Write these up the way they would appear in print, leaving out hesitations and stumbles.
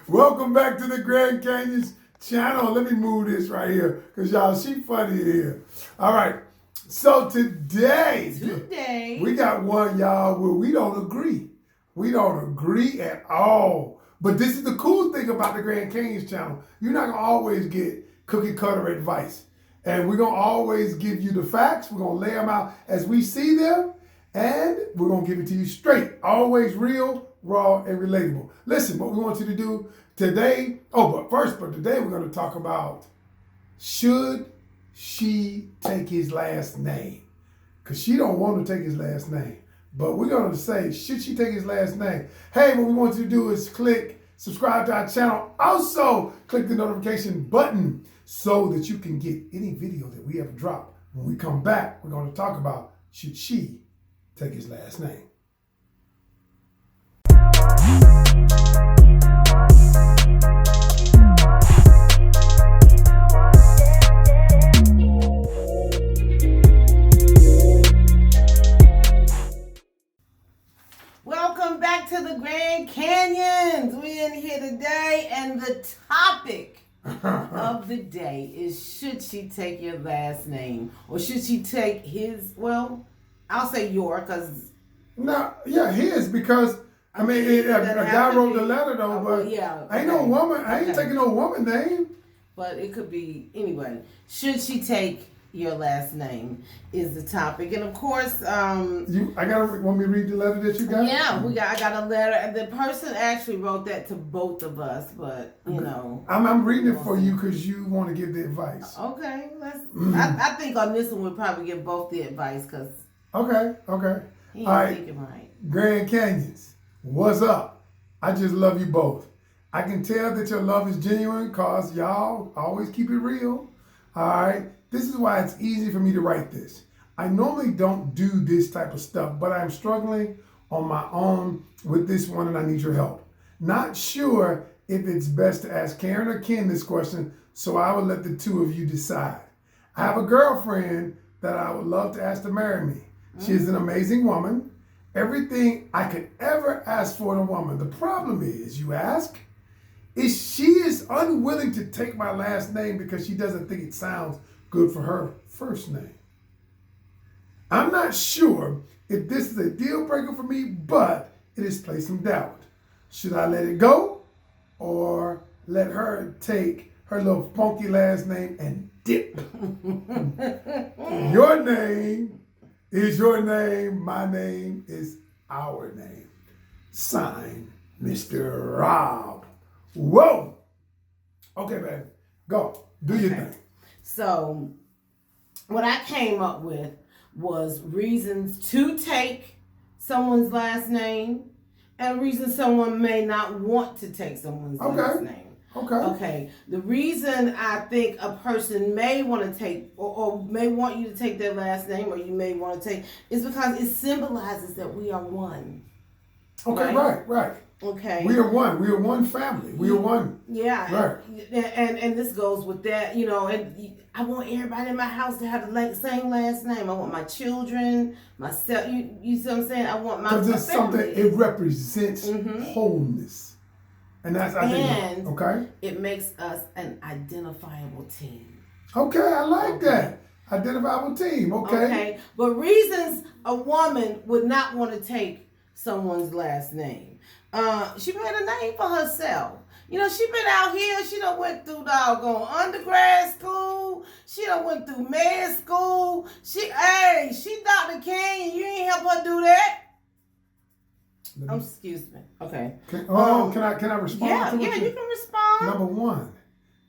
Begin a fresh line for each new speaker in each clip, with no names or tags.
Welcome back to the Grand Canions channel. Let me move this right here because y'all, she funny here. All right. So today we got one, y'all, where we don't agree. We don't agree at all. But this is the cool thing about the Grand Canions channel. You're not going to always get cookie cutter advice. And we're going to always give you the facts. We're going to lay them out as we see them. And we're going to give it to you straight. Always real, raw, and relatable. Listen, what we want you to do today. But today we're going to talk about should she take his last name? Because she don't want to take his last name. But we're going to say, should she take his last name? Hey, what we want you to do is click subscribe to our channel. Also, click the notification button so that you can get any video that we ever drop. When we come back, we're going to talk about should she take his last name.
Welcome back to the Grand Canyons. We're in here today, and the topic of the day is should she take your last name? Or should she take his, well, I'll say your, because...
No, yeah, his, because, I mean, a guy wrote the letter, though, but
yeah,
ain't no woman, I ain't taking no woman name.
But it could be, anyway, should she take your last name is the topic. And of course,
want me to read the letter that you got?
Yeah, I got a letter, and the person actually wrote that to both of us, but, you know.
I'm reading it for you because you want to give the advice.
Okay, I think on this one we'll probably give both the advice, because...
Okay.
All
right.
Thinking right.
Grand Canyons, what's up? I just love you both. I can tell that your love is genuine because y'all always keep it real. All right. This is why it's easy for me to write this. I normally don't do this type of stuff, but I'm struggling on my own with this one and I need your help. Not sure if it's best to ask Karen or Ken this question, so I will let the two of you decide. I have a girlfriend that I would love to ask to marry me. She is an amazing woman. Everything I could ever ask for in a woman. The problem is, you ask, she is unwilling to take my last name because she doesn't think it sounds good for her first name. I'm not sure if this is a deal breaker for me, but it has placed some doubt. Should I let it go or let her take her little funky last name and dip? Your name is your name. My name is our name. Signed, Mr. Rob. Whoa. Okay, man. Go. Do your thing.
So, what I came up with was reasons to take someone's last name and reasons someone may not want to take someone's last name. Okay. The reason I think a person may want to take or may want you to take their last name, or you may want to take, is because it symbolizes that we are one.
Okay, right.
Okay.
We are one. We are one family. We are one.
Yeah.
Right.
And this goes with that, you know, and I want everybody in my house to have the same last name. I want my children, myself, you see what I'm saying? I want my family. Because it's something,
it represents wholeness. And that's, I think, okay?
It makes us an identifiable team.
Okay, I like that. Identifiable team, okay.
But reasons a woman would not want to take someone's last name. She made a name for herself. You know, she been out here. She done went through doggone undergrad school. She done went through med school. She Dr. Ken. You ain't help her do that. Excuse me. Okay.
Can I respond?
Yeah, you can respond.
Number one,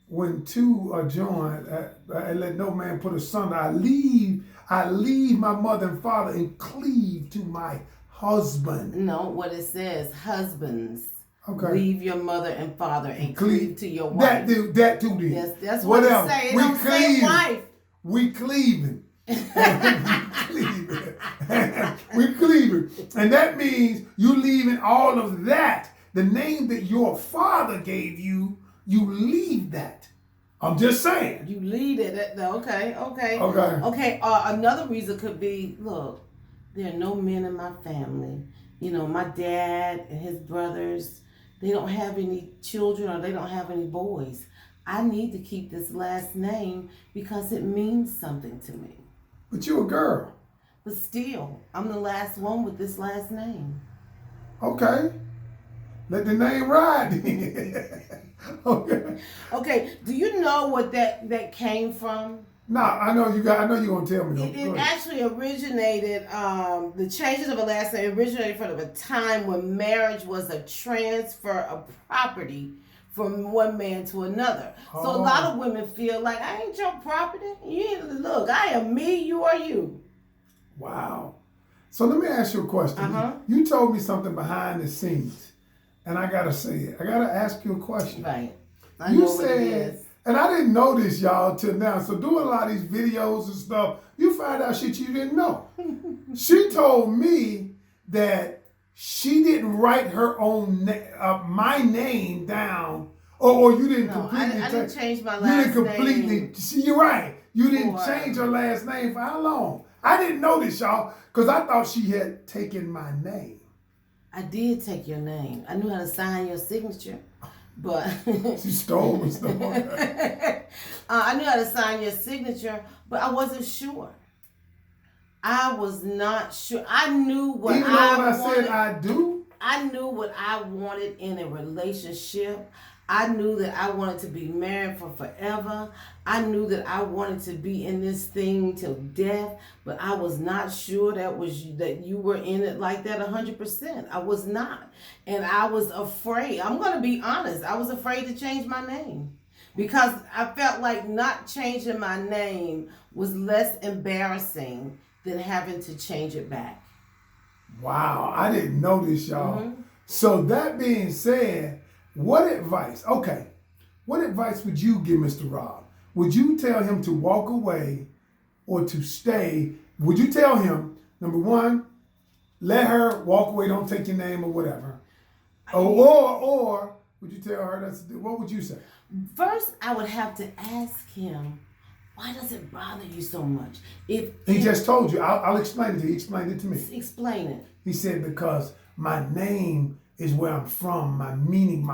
when two are joined, and let no man put asunder. I leave my mother and father and cleave to my husband.
No, what it says, husbands.
Okay.
Leave your mother and father and cleave to your wife.
That too then.
That's what it say. It don't say wife.
We cleaving. We cleaving. And that means you leaving all of that. The name that your father gave you, you leave that. I'm just saying.
You leave it. Okay. Another reason could be, look, there are no men in my family. You know, my dad and his brothers, they don't have any children or they don't have any boys. I need to keep this last name because it means something to me.
But you're a girl.
But still, I'm the last one with this last name.
Okay. Let the name ride. Okay.
Okay. Do you know what that came from?
No, I know you're gonna tell me.
It actually originated. The changes of a last name originated from a time when marriage was a transfer of property from one man to another. So a lot of women feel like, I ain't your property. Look, I am me. You are you.
Wow. So let me ask you a question. You told me something behind the scenes, and I gotta say it. I gotta ask you a question.
Right.
You said, and I didn't know this, y'all, till now. So doing a lot of these videos and stuff, you find out shit you didn't know. She told me that she didn't write her own my name down, or you didn't completely.
I didn't change my last name.
See, you're right. You didn't change her last name for how long? I didn't know this, y'all, because I thought she had taken my name.
I did take your name. I knew how to sign your signature, but
she stole my stuff.
I knew how to sign your signature, but I wasn't sure. I was not sure. I knew what
Even though when I said I do?
I knew what I wanted in a relationship. I knew that I wanted to be married for forever. I knew that I wanted to be in this thing till death, but I was not sure that you were in it like that 100%. I was not. And I was afraid. I'm going to be honest. I was afraid to change my name because I felt like not changing my name was less embarrassing than having to change it back.
Wow. I didn't know this, y'all. So that being said, what advice would you give Mr. Rob? Would you tell him to walk away or to stay? Would you tell him, number one, let her walk away, don't take your name or whatever? Or would you tell her, what would you say?
First, I would have to ask him, why does it bother you so much? He
just told you. I'll explain it to you. He explained it to me.
Explain it.
He said, because my name is where I'm from, my meaning,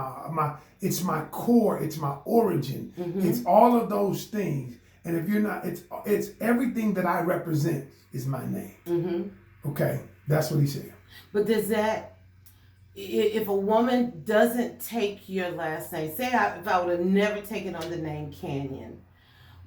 it's my core, it's my origin. It's all of those things. And if you're not, it's everything that I represent is my name. Okay, that's what he said.
But does that, if a woman doesn't take your last name, say if I would have never taken on the name Canion,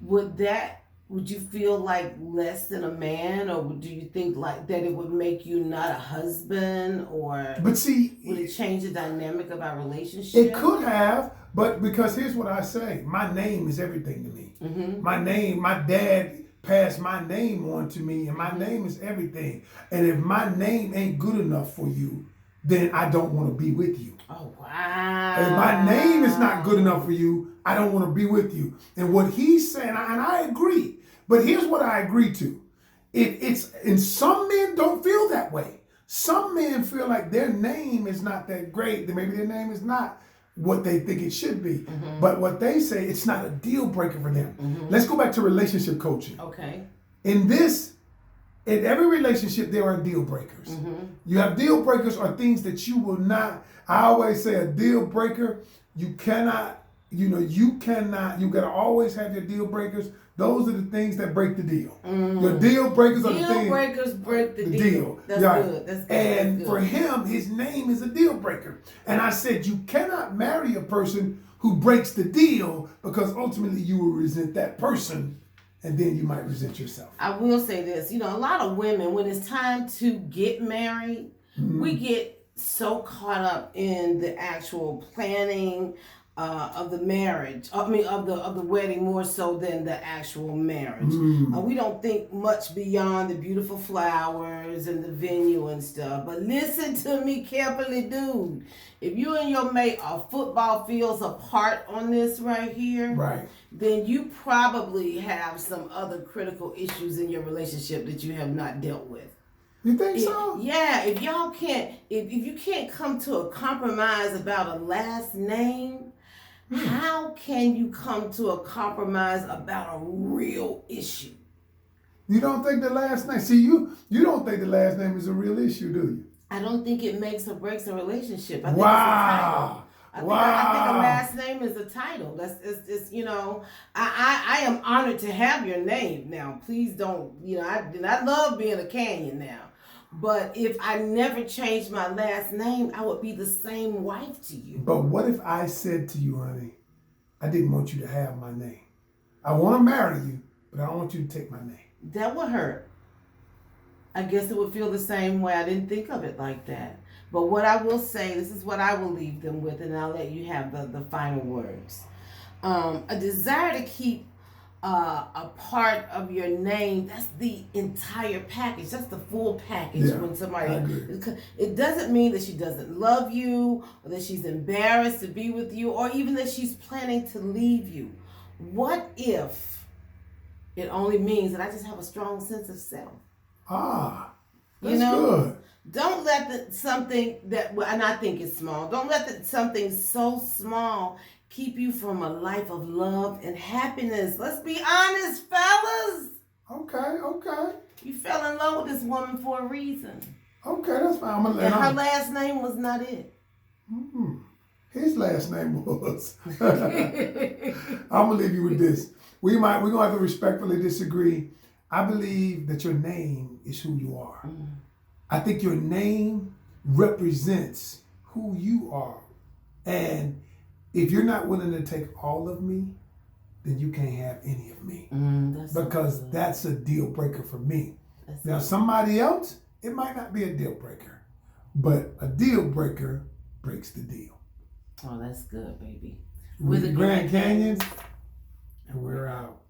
would you feel like less than a man, or do you think like that it would make you not a husband, or
would
it change the dynamic of our relationship?
It could have, but because here's what I say, my name is everything to me. My name, my dad passed my name on to me, and my name is everything. And if my name ain't good enough for you, then I don't want to be with you.
Oh, wow.
If my name is not good enough for you, I don't want to be with you. And what he's saying, and I agree, but here's what I agree to. And some men don't feel that way. Some men feel like their name is not that great. Maybe their name is not what they think it should be. But what they say, it's not a deal breaker for them. Let's go back to relationship coaching.
Okay.
In every relationship, there are deal breakers. You have deal breakers or things that you will not. I always say a deal breaker, you cannot, you got to always have your deal breakers. Those are the things that break the deal. Your deal breakers are the things.
Deal breakers break the deal. That's good. That's good.
And for him, his name is a deal breaker. And I said, you cannot marry a person who breaks the deal, because ultimately you will resent that person. And then you might resent yourself.
I will say this, a lot of women, when it's time to get married, we get so caught up in the actual planning of the marriage. Of the wedding more so than the actual marriage. We don't think much beyond the beautiful flowers and the venue and stuff. But listen to me carefully, dude. If you and your mate are football fields apart on this right here, then you probably have some other critical issues in your relationship that you have not dealt with.
You think so?
Yeah, if you can't come to a compromise about a last name, how can you come to a compromise about a real issue?
You don't think the last name, you don't think the last name is a real issue, do you?
I don't think it makes or breaks a relationship. I think
wow.
I think a last name is a title. It's you know, I am honored to have your name now. Please don't, you know, I love being a Canion now. But if I never changed my last name, I would be the same wife to you.
But what if I said to you, honey, I didn't want you to have my name. I want to marry you, but I don't want you to take my name.
That would hurt. I guess it would feel the same way. I didn't think of it like that. But what I will say, this is what I will leave them with, and I'll let you have the final words. A desire to keep a part of your name, that's the entire package. That's the full package.
Yeah,
when somebody, it doesn't mean that she doesn't love you, or that she's embarrassed to be with you, or even that she's planning to leave you. What if it only means that I just have a strong sense of self?
That's good.
Don't let something that, and I think is small, don't let something so small keep you from a life of love and happiness. Let's be honest, fellas.
Okay.
You fell in love with this woman for a reason.
Okay, that's fine.
And her last name was not it.
His last name was. I'm gonna leave you with this. We're gonna have to respectfully disagree. I believe that your name is who you are. I think your name represents who you are. And if you're not willing to take all of me, then you can't have any of me. Because that's a deal breaker for me. Now, somebody else, it might not be a deal breaker, but a deal breaker breaks the deal.
Oh, that's good, baby.
We're the Grand Canions, and we're out.